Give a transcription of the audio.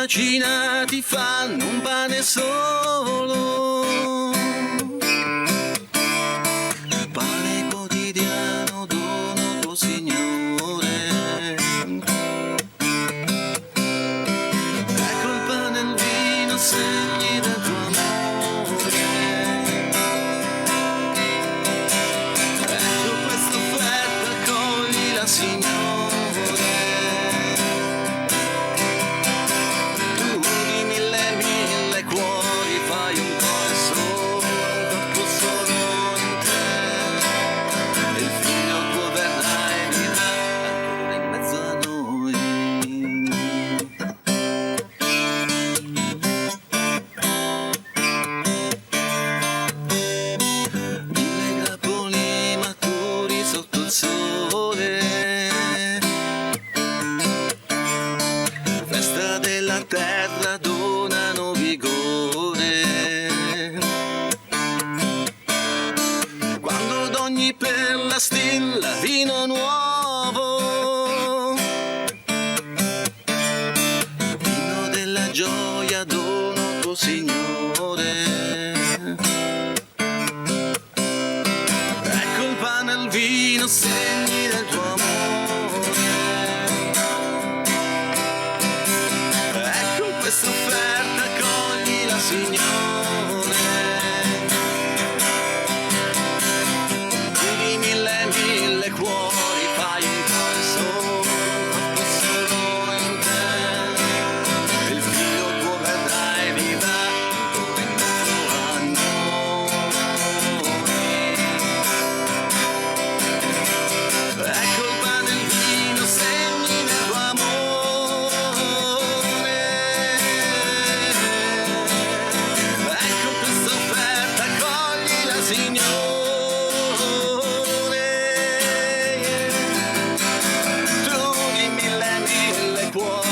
pagina ti fanno un pane solo. Pane quotidiano, dono tuo Signore. Ecco il pane e il vino, segni del tuo amore. Ecco questa offerta, accoglila, Signore. Festa della terra, donano vigore. Quando ad ogni perla stilla vino nuovo, vino della gioia, dono tuo Signore. Ecco il pane e il vino, segni del tuo amore. Questa offerta accoglila, Signore. Di mille e mille cuori fai un cuore solo in te. Il figlio tuo verrà e vivrà ancora in mezzo a noi. Ecco il pane e il vino, segni del tuo amore. Signore, tu di mille cuori